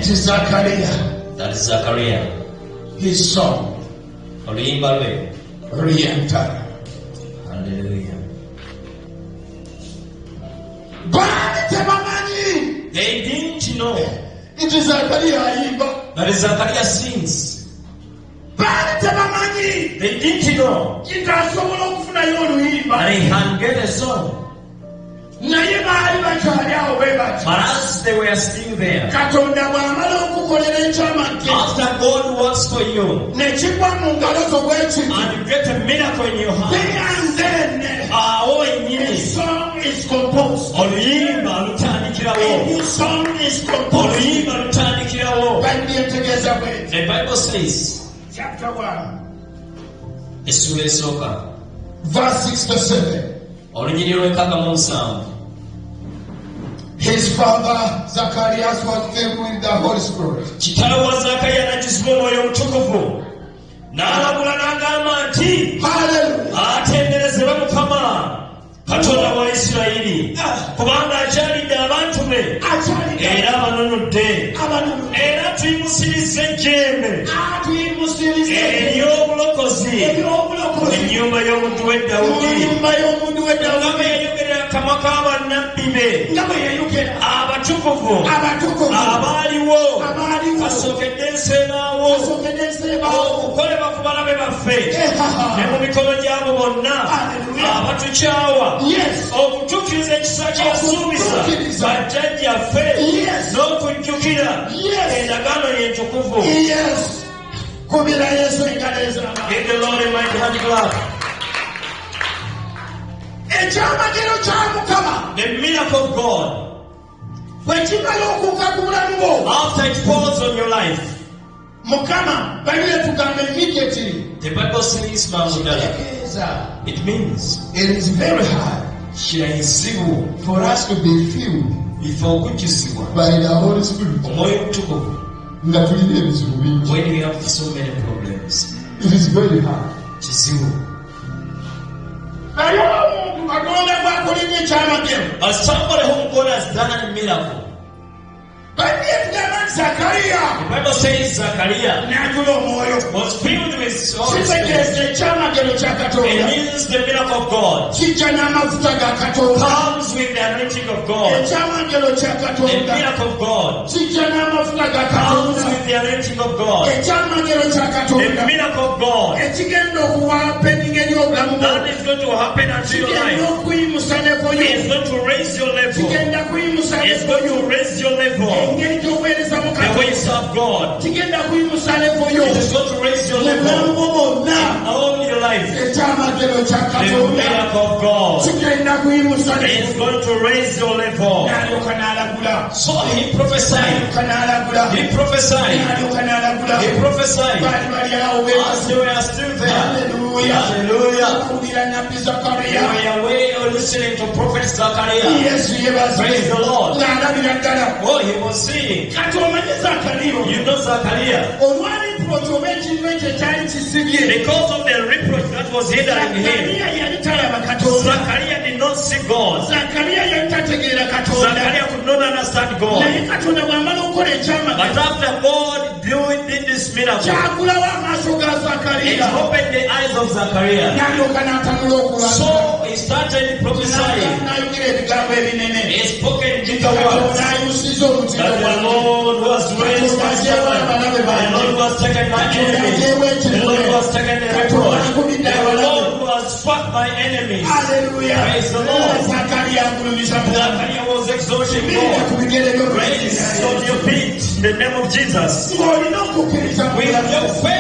is Zachariah. That is Zachariah. His song. Re-enter. Hallelujah. They didn't know. It is Zachariah. That is Zachariah sings. They didn't know. And he can get a song. But as they were still there, after God works for you, and you get a miracle in your hand, a new song is composed. The Bible says, chapter 1, verse 6 to 7. His father Zacharias was filled with the Holy Spirit. Hallelujah. Katonda wa Isirayiri kubanga akyalidde abantu be era abanunudde era tuyimusiriza ejjembe ery'obulokozi ennyumba y'omuddu we Dawudi nga bwe yayogerera akamwa k'abannabbi be abatukuvu abaaliwo kasookedde enseebaawo okukolebwa ku balabe baffe ne mu mikono gy'abo bonna abatukyawa okutuukiriza ekisa kye yasuubiza bajjajjaffe n'okujjukira endagaano y'entukuvu. Give the Lord a mighty hand clap. The miracle of God, after it falls on your life, the Bible says, it means it is very hard for us to be filled by the Holy Spirit when we have so many problems. It is very hard. But somebody who God has done a miracle. The Bible says Zachariah was filled with Holy Spirit. It means the miracle of God comes with the anointing of God. The miracle of God comes with the anointing of God. The miracle of God that is going to happen unto your life. It's going to raise your level. It's going to raise your level. The way you serve God, it is going to raise your level in all your life. The miracle of God is going to raise your level. So he prophesied. He prophesied. He prophesied. As they were still there. Hallelujah. You were away or listening to Prophet Zachariah. Praise the Lord. Oh, he was seeing. You know Zachariah. Because of the reproach that was hindering him, Zachariah did not see God. Zachariah could not understand God. But after God did this miracle, it opened the eyes of Zachariah. So he started prophesying. He spoke in big words. That the Lord was raised my servant. The Lord was taken my enemies. The Lord was taken the reproach. The Lord was fought my enemies. Praise the Lord. Zachariah was exalting God. Praise on your feet in the name of Jesus. We have no faith.